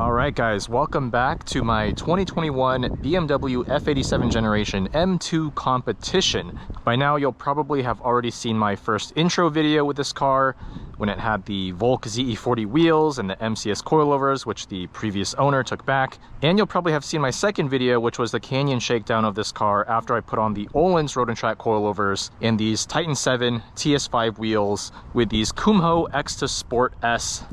Alright guys, welcome back to my 2021 BMW F87 generation M2 Competition. By now you'll probably have already seen my first intro video with this car when it had the Volk ZE40 wheels and the MCS coilovers, which the previous owner took back. And you'll probably have seen my second video, which was the canyon shakedown of this car after I put on the Öhlins road and track coilovers and these Titan 7 TS5 wheels with these Kumho Ecsta Sport S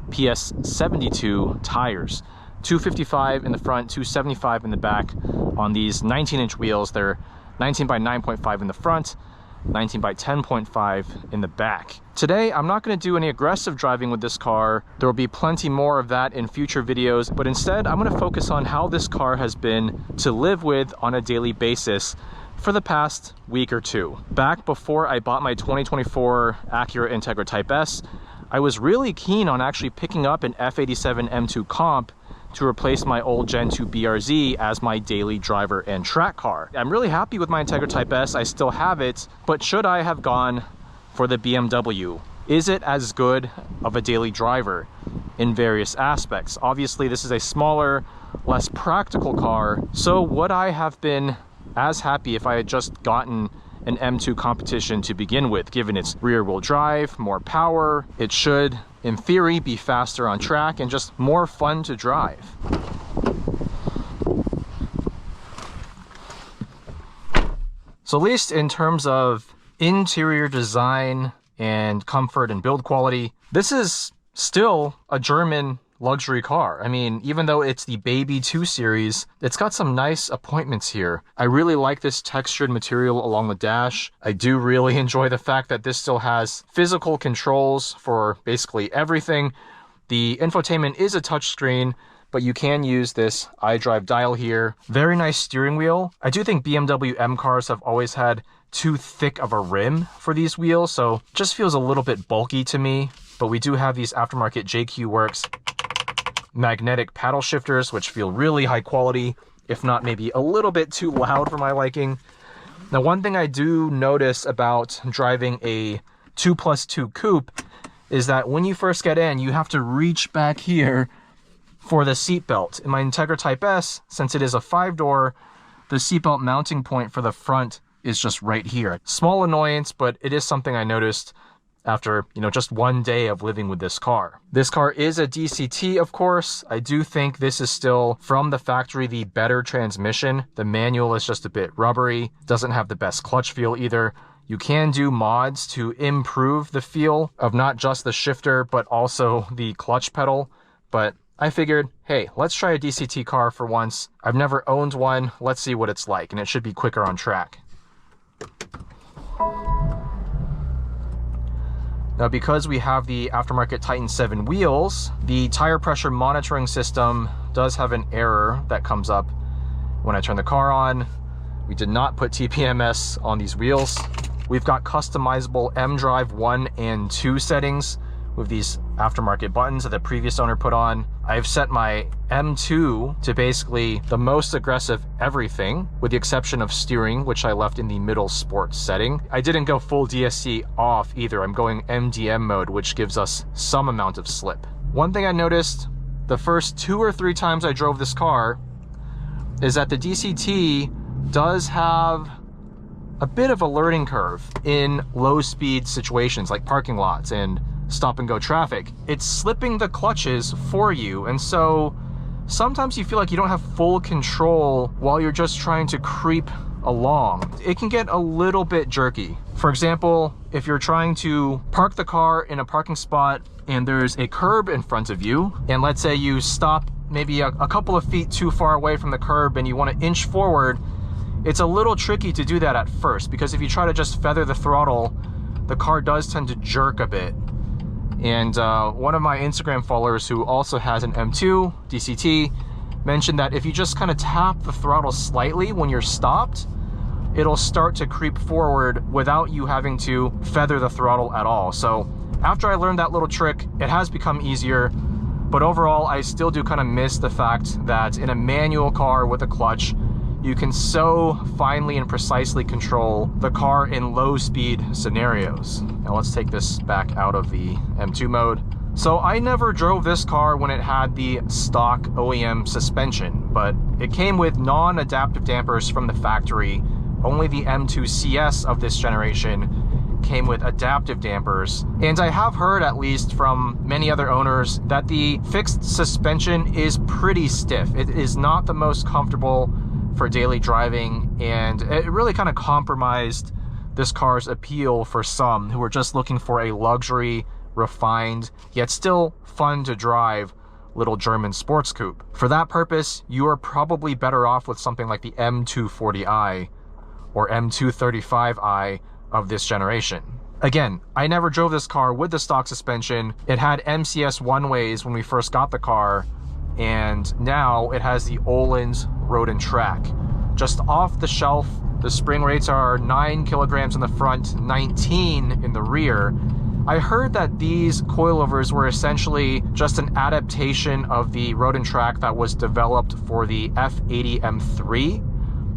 PS72 tires. 255 in the front, 275 in the back on these 19-inch wheels. They're 19 by 9.5 in the front, 19 by 10.5 in the back. Today, I'm not going to do any aggressive driving with this car. There will be plenty more of that in future videos, but instead I'm going to focus on how this car has been to live with on a daily basis for the past week or two. Back before I bought my 2024 Acura Integra Type S, I was really keen on actually picking up an F87 M2 Comp to replace my old Gen 2 BRZ as my daily driver and track car. I'm really happy with my Integra Type S, I still have it, but should I have gone for the BMW? Is it as good of a daily driver in various aspects? Obviously, this is a smaller, less practical car, so would I have been as happy if I had just gotten an M2 Competition to begin with, given its rear-wheel drive, more power? It should, in theory, be faster on track and just more fun to drive. So at least in terms of interior design and comfort and build quality, this is still a German luxury car. I mean, even though it's the Baby 2 Series, it's got some nice appointments here. I really like this textured material along the dash. I do really enjoy the fact that this still has physical controls for basically everything. The infotainment is a touchscreen, but you can use this iDrive dial here. Very nice steering wheel. I do think BMW M cars have always had too thick of a rim for these wheels, so it just feels a little bit bulky to me. But we do have these aftermarket JQ Werks magnetic paddle shifters, which feel really high quality, if not maybe a little bit too loud for my liking. Now, one thing I do notice about driving a 2+2 coupe is that when you first get in, you have to reach back here for the seatbelt. In my Integra Type S, since it is a 5-door, the seatbelt mounting point for the front is just right here. Small annoyance, but it is something I noticed after, just one day of living with this car. This car is a DCT, of course. I do think this is still, from the factory, the better transmission. The manual is just a bit rubbery, doesn't have the best clutch feel either. You can do mods to improve the feel of not just the shifter, but also the clutch pedal. But I figured, hey, let's try a DCT car for once. I've never owned one. Let's see what it's like, and it should be quicker on track. Now, because we have the aftermarket Titan 7 wheels, the tire pressure monitoring system does have an error that comes up when I turn the car on. We did not put TPMS on these wheels. We've got customizable M-Drive 1 and 2 settings with these aftermarket buttons that the previous owner put on. I've set my M2 to basically the most aggressive everything, with the exception of steering, which I left in the middle sports setting. I didn't go full DSC off either. I'm going MDM mode, which gives us some amount of slip. One thing I noticed the first 2 or 3 times I drove this car is that the DCT does have a bit of a learning curve in low speed situations like parking lots and stop and go traffic. It's slipping the clutches for you, and so sometimes you feel like you don't have full control while you're just trying to creep along. It can get a little bit jerky. For example, if you're trying to park the car in a parking spot and there's a curb in front of you, and let's say you stop maybe a couple of feet too far away from the curb and you want to inch forward, it's a little tricky to do that at first, because if you try to just feather the throttle, the car does tend to jerk a bit. And one of my Instagram followers, who also has an M2 DCT, mentioned that if you just kind of tap the throttle slightly when you're stopped, it'll start to creep forward without you having to feather the throttle at all. So after I learned that little trick, it has become easier. But overall, I still do kind of miss the fact that in a manual car with a clutch, you can so finely and precisely control the car in low speed scenarios. Now let's take this back out of the M2 mode. So I never drove this car when it had the stock OEM suspension, but it came with non-adaptive dampers from the factory. Only the M2 CS of this generation came with adaptive dampers. And I have heard, at least from many other owners, that the fixed suspension is pretty stiff. It is not the most comfortable for daily driving, and it really kind of compromised this car's appeal for some who are just looking for a luxury, refined, yet still fun to drive little German sports coupe. For that purpose, you are probably better off with something like the M240i or M235i of this generation. Again, I never drove this car with the stock suspension. It had MCS one-ways when we first got the car, and now it has the Öhlins Road and Track. Just off the shelf, the spring rates are 9 kilograms in the front, 19 in the rear. I heard that these coilovers were essentially just an adaptation of the Road and Track that was developed for the F80 M3.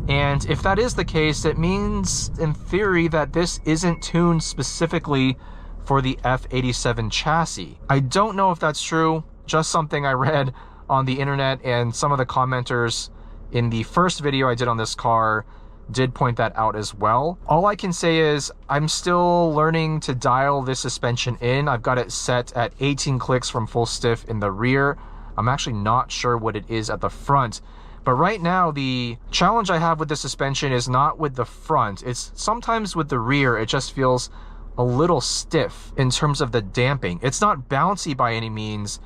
And if that is the case, it means in theory that this isn't tuned specifically for the F87 chassis. I don't know if that's true, just something I read on the internet, and some of the commenters in the first video I did on this car did point that out as well. All I can say is I'm still learning to dial this suspension in. I've got it set at 18 clicks from full stiff in the rear. I'm actually not sure what it is at the front. But right now, the challenge I have with the suspension is not with the front. It's sometimes with the rear, it just feels a little stiff in terms of the damping. It's not bouncy by any means.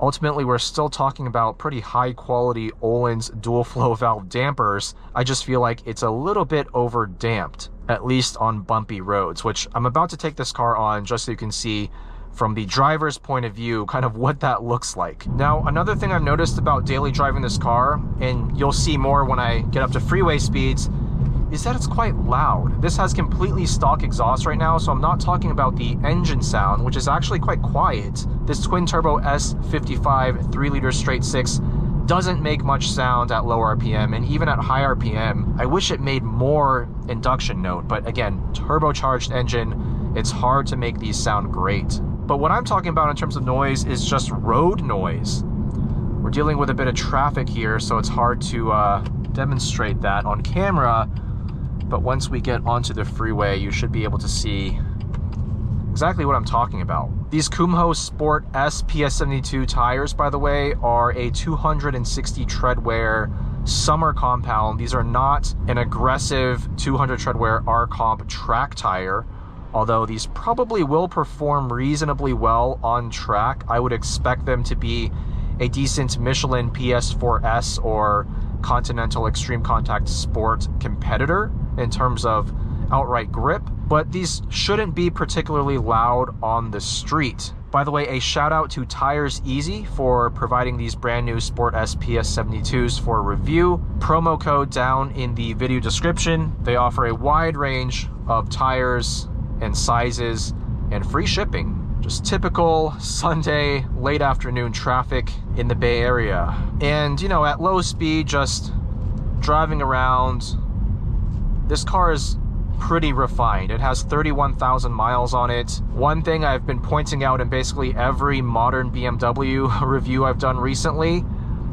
Ultimately, we're still talking about pretty high quality Öhlins dual flow valve dampers. I just feel like it's a little bit over damped, at least on bumpy roads, which I'm about to take this car on just so you can see from the driver's point of view kind of what that looks like. Now, another thing I've noticed about daily driving this car, and you'll see more when I get up to freeway speeds, is that it's quite loud. This has completely stock exhaust right now, so I'm not talking about the engine sound, which is actually quite quiet. This twin turbo S55 3-liter straight 6 doesn't make much sound at low RPM, and even at high RPM, I wish it made more induction note, but again, turbocharged engine, it's hard to make these sound great. But what I'm talking about in terms of noise is just road noise. We're dealing with a bit of traffic here, so it's hard to demonstrate that on camera. But once we get onto the freeway, you should be able to see exactly what I'm talking about. These Kumho Sport S PS72 tires, by the way, are a 260 tread wear summer compound. These are not an aggressive 200 tread wear R-Comp track tire, although these probably will perform reasonably well on track. I would expect them to be a decent Michelin PS4S or Continental Extreme Contact Sport competitor in terms of outright grip, but these shouldn't be particularly loud on the street. By the way, a shout out to Tires Easy for providing these brand new Sport S PS72s for review. Promo code down in the video description. They offer a wide range of tires and sizes and free shipping. Just typical Sunday late afternoon traffic in the Bay Area. And you know, at low speed, just driving around, this car is pretty refined. It has 31,000 miles on it. One thing I've been pointing out in basically every modern BMW review I've done recently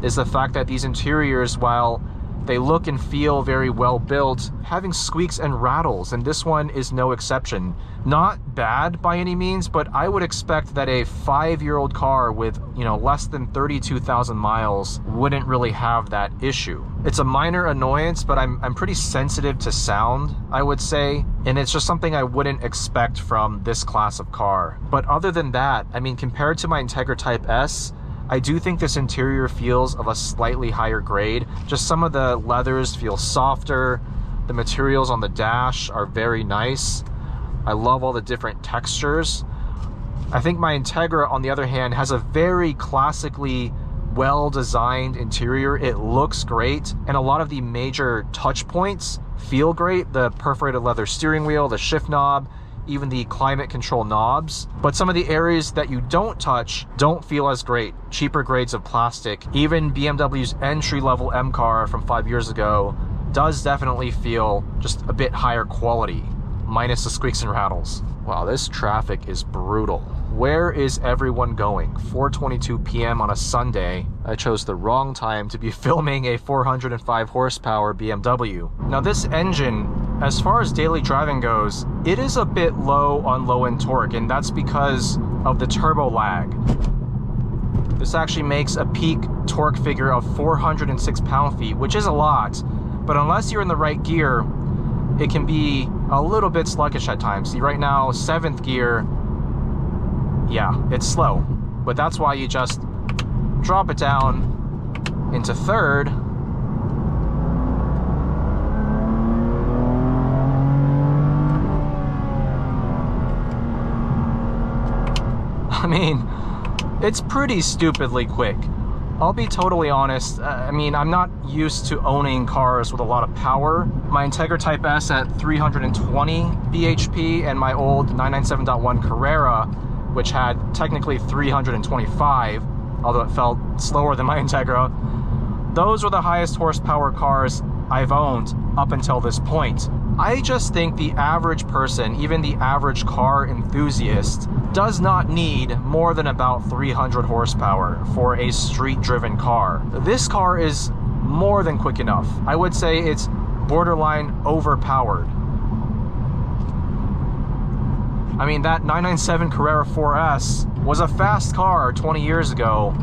is the fact that these interiors, while they look and feel very well built, having squeaks and rattles, and this one is no exception. Not bad by any means, but I would expect that a 5-year-old car with, you know, less than 32,000 miles wouldn't really have that issue. It's a minor annoyance, but I'm pretty sensitive to sound, I would say, and it's just something I wouldn't expect from this class of car. But other than that, I mean, compared to my Integra Type S, I do think this interior feels of a slightly higher grade. Just some of the leathers feel softer. The materials on the dash are very nice. I love all the different textures. I think my Integra, on the other hand, has a very classically well-designed interior. It looks great, and a lot of the major touch points feel great. The perforated leather steering wheel, the shift knob, even the climate control knobs. But some of the areas that you don't touch don't feel as great. Cheaper grades of plastic. Even BMW's entry-level M car from 5 years ago does definitely feel just a bit higher quality, minus the squeaks and rattles. Wow, this traffic is brutal. Where is everyone going? 4:22 p.m. on a Sunday. I chose the wrong time to be filming a 405 horsepower BMW. Now this engine, as far as daily driving goes, it is a bit low on low-end torque, and that's because of the turbo lag. This actually makes a peak torque figure of 406 pound-feet, which is a lot, but unless you're in the right gear, it can be a little bit sluggish at times. See, right now, 7th gear, yeah, it's slow, but that's why you just drop it down into 3rd. I mean, it's pretty stupidly quick. I'll be totally honest, I mean, I'm not used to owning cars with a lot of power. My Integra Type S at 320 bhp and my old 997.1 Carrera, which had technically 325, although it felt slower than my Integra, those were the highest horsepower cars I've owned up until this point. I just think the average person, even the average car enthusiast, does not need more than about 300 horsepower for a street-driven car. This car is more than quick enough. I would say it's borderline overpowered. I mean, that 997 Carrera 4S was a fast car 20 years ago,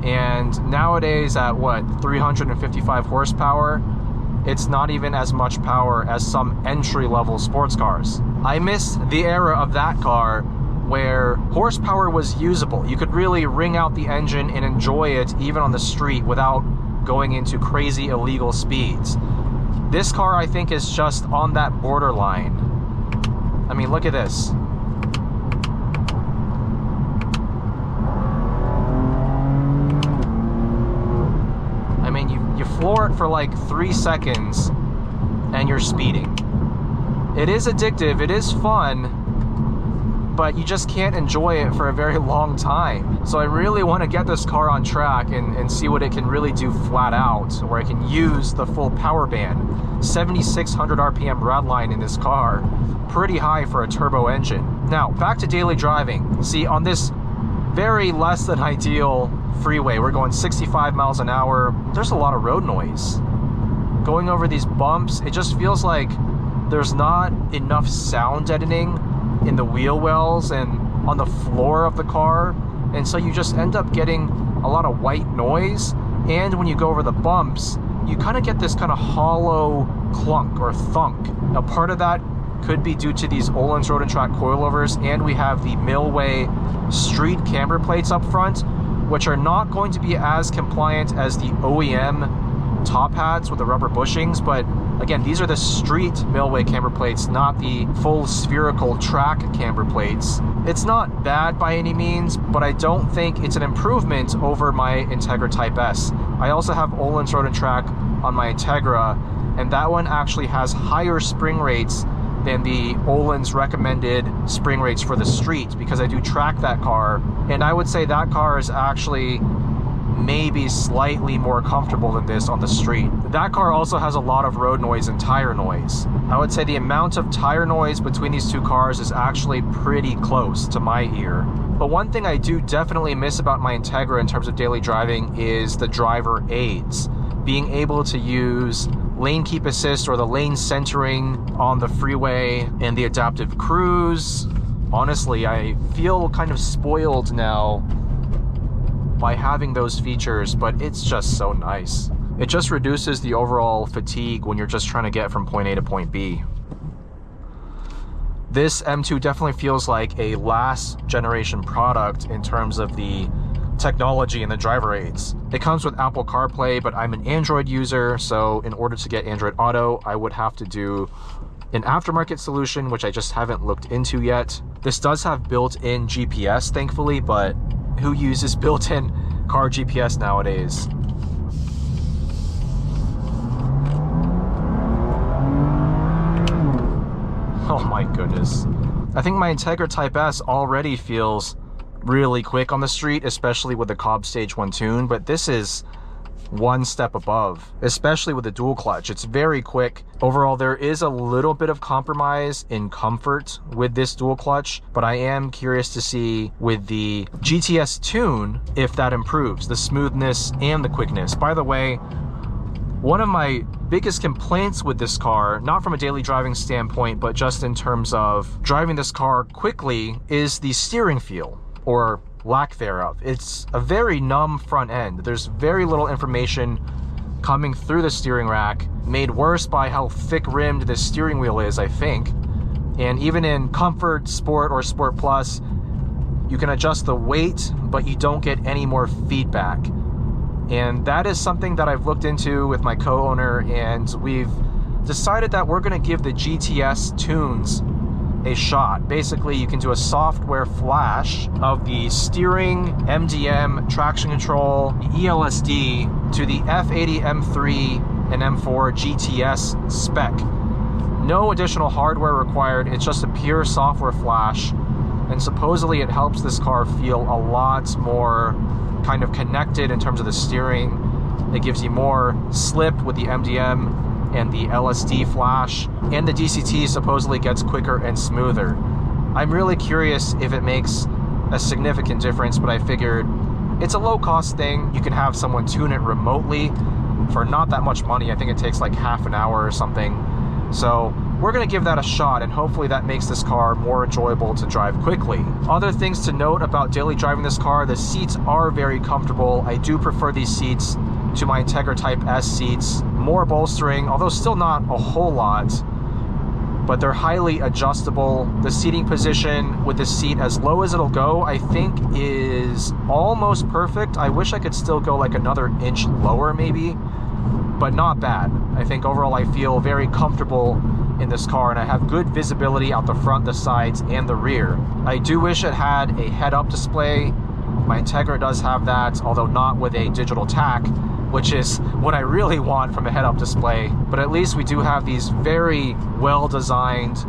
and nowadays at what, 355 horsepower, it's not even as much power as some entry-level sports cars. I miss the era of that car where horsepower was usable. You could really wring out the engine and enjoy it even on the street without going into crazy illegal speeds. This car, I think, is just on that borderline. I mean, look at this. I mean, you floor it for like 3 seconds and you're speeding. It is addictive, it is fun, but you just can't enjoy it for a very long time. So I really want to get this car on track and see what it can really do flat out, where I can use the full power band. 7,600 RPM redline in this car, pretty high for a turbo engine. Now, back to daily driving. See, on this very less than ideal freeway, we're going 65 miles an hour. There's a lot of road noise. Going over these bumps, it just feels like there's not enough sound deadening in the wheel wells and on the floor of the car, and so you just end up getting a lot of white noise. And when you go over the bumps, you kind of get this kind of hollow clunk or thunk. Now, part of that could be due to these Öhlins Radi-CAL coilovers, and we have the Millway street camber plates up front, which are not going to be as compliant as the OEM top hats with the rubber bushings, but again, these are the street Millway camber plates, not the full spherical track camber plates. It's not bad by any means, but I don't think it's an improvement over my Integra Type S. I also have Öhlins Radi-CAL on my Integra, and that one actually has higher spring rates than the Öhlins recommended spring rates for the street, because I do track that car, and I would say that car is actually maybe slightly more comfortable than this on the street. That car also has a lot of road noise and tire noise. I would say the amount of tire noise between these two cars is actually pretty close to my ear. But one thing I do definitely miss about my Integra in terms of daily driving is the driver aids. Being able to use lane keep assist or the lane centering on the freeway and the adaptive cruise. Honestly, I feel kind of spoiled now by having those features, but it's just so nice. It just reduces the overall fatigue when you're just trying to get from point A to point B. This M2 definitely feels like a last generation product in terms of the technology and the driver aids. It comes with Apple CarPlay, but I'm an Android user, so in order to get Android Auto, I would have to do an aftermarket solution, which I just haven't looked into yet. This does have built-in GPS, thankfully, but who uses built-in car GPS nowadays? Oh my goodness. I think my Integra Type S already feels really quick on the street, especially with the Cobb Stage 1 tune, but this is one step above, especially with the dual clutch. It's very quick. Overall, there is a little bit of compromise in comfort with this dual clutch, but I am curious to see with the GTS tune if that improves the smoothness and the quickness. By the way, one of my biggest complaints with this car, not from a daily driving standpoint, but just in terms of driving this car quickly, is the steering feel, or lack thereof. It's a very numb front end. There's very little information coming through the steering rack, made worse by how thick-rimmed this steering wheel is, I think. And even in Comfort, Sport, or Sport Plus, you can adjust the weight, but you don't get any more feedback. And that is something that I've looked into with my co-owner, and we've decided that we're going to give the GTS tunes a shot. Basically, you can do a software flash of the steering, MDM, traction control, ELSD to the F80 M3 and M4 GTS spec. No additional hardware required. It's just a pure software flash, and supposedly it helps this car feel a lot more kind of connected in terms of the steering. It gives you more slip with the MDM and the LSD flash, and the DCT supposedly gets quicker and smoother. I'm really curious if it makes a significant difference, but I figured it's a low-cost thing. You can have someone tune it remotely for not that much money. I think it takes like half an hour or something. So we're going to give that a shot, and hopefully that makes this car more enjoyable to drive quickly. Other things to note about daily driving this car: the seats are very comfortable. I do prefer these seats to my Integra Type S seats. More bolstering, although still not a whole lot, but they're highly adjustable. The seating position with the seat as low as it'll go, I think, is almost perfect. I wish I could still go like another inch lower maybe, but not bad. I think overall I feel very comfortable in this car, and I have good visibility out the front, the sides, and the rear. I do wish it had a head-up display. My Integra does have that, although not with a digital tach, which is what I really want from a head-up display. But at least we do have these very well-designed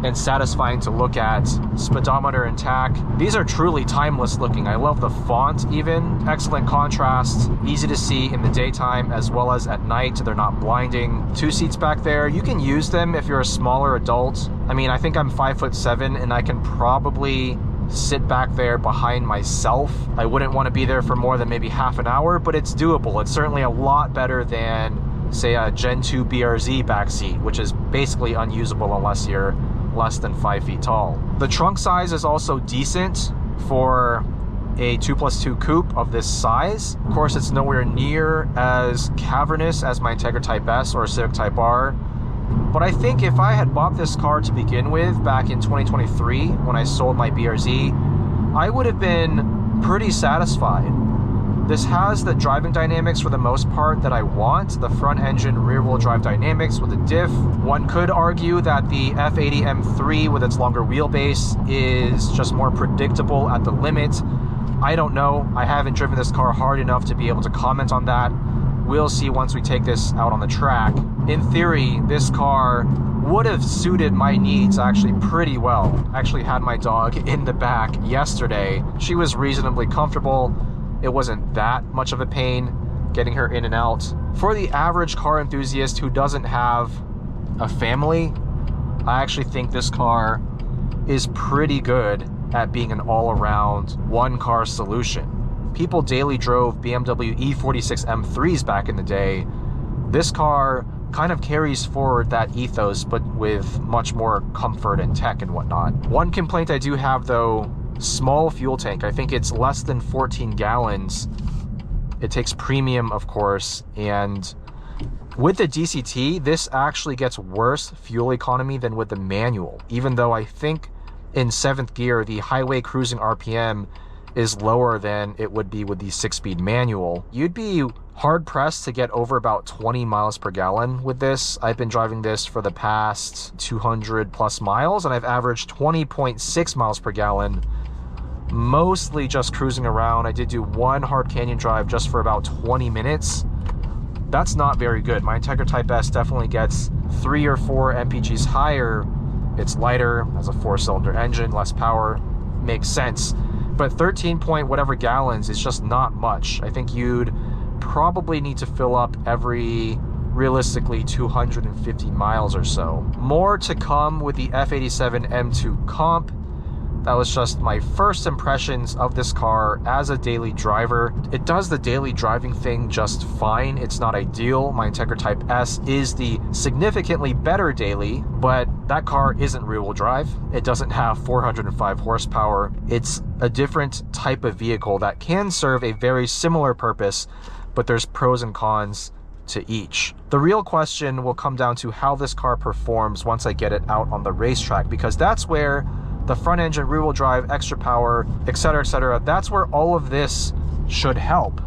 and satisfying to look at speedometer and tach. These are truly timeless looking. I love the font even. Excellent contrast, easy to see in the daytime as well as at night. They're not blinding. Two seats back there. You can use them if you're a smaller adult. I mean, I think I'm 5'7" and I can probably sit back there behind myself. I wouldn't want to be there for more than maybe half an hour, but it's doable. It's certainly a lot better than, say, a Gen 2 BRZ backseat, which is basically unusable unless you're less than 5 feet tall. The trunk size is also decent for a 2+2 coupe of this size. Of course, it's nowhere near as cavernous as my Integra Type S or Civic Type R, but I think if I had bought this car to begin with back in 2023 when I sold my BRZ, I would have been pretty satisfied. This has the driving dynamics for the most part that I want, the front engine rear wheel drive dynamics with a diff. One could argue that the F80 M3 with its longer wheelbase is just more predictable at the limit. I don't know. I haven't driven this car hard enough to be able to comment on that. We'll see once we take this out on the track. In theory, this car would have suited my needs actually pretty well. I actually had my dog in the back yesterday. She was reasonably comfortable. It wasn't that much of a pain getting her in and out. For the average car enthusiast who doesn't have a family, I actually think this car is pretty good at being an all-around one-car solution. People daily drove BMW E46 M3s back in the day. This car kind of carries forward that ethos, but with much more comfort and tech and whatnot. One complaint I do have though, small fuel tank. I think it's less than 14 gallons. It takes premium, of course, and with the DCT, this actually gets worse fuel economy than with the manual, even though I think in 7th gear, the highway cruising RPM is lower than it would be with the 6-speed manual. You'd be hard-pressed to get over about 20 miles per gallon with this. I've been driving this for the past 200 plus miles, and I've averaged 20.6 miles per gallon, mostly just cruising around. I did do one hard canyon drive just for about 20 minutes. That's not very good. My Integra Type S definitely gets 3 or 4 mpgs higher. It's lighter, has a 4-cylinder engine, less power, makes sense. But 13 point whatever gallons is just not much. I think you'd probably need to fill up every, realistically, 250 miles or so. More to come with the F87 M2 Comp. That was just my first impressions of this car as a daily driver. It does the daily driving thing just fine. It's not ideal. My Integra Type S is the significantly better daily, but that car isn't rear-wheel drive. It doesn't have 405 horsepower. It's a different type of vehicle that can serve a very similar purpose, but there's pros and cons to each. The real question will come down to how this car performs once I get it out on the racetrack, because that's where the front engine, rear wheel drive, extra power, etc., that's where all of this should help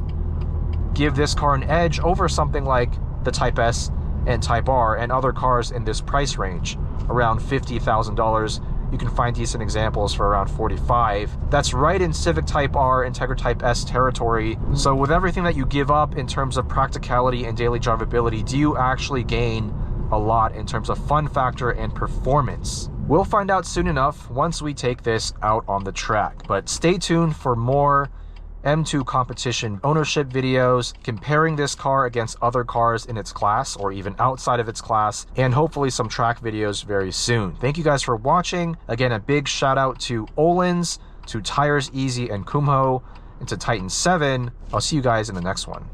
give this car an edge over something like the Type S and Type R and other cars in this price range, around $50,000. You can find decent examples for around $45,000. That's right in Civic Type R, Integra Type S territory. So with everything that you give up in terms of practicality and daily drivability, do you actually gain a lot in terms of fun factor and performance? We'll find out soon enough once we take this out on the track. But stay tuned for more M2 competition ownership videos, comparing this car against other cars in its class or even outside of its class, and hopefully some track videos very soon. Thank you guys for watching. Again, a big shout out to Öhlins, to Tires Easy and Kumho, and to Titan 7. I'll see you guys in the next one.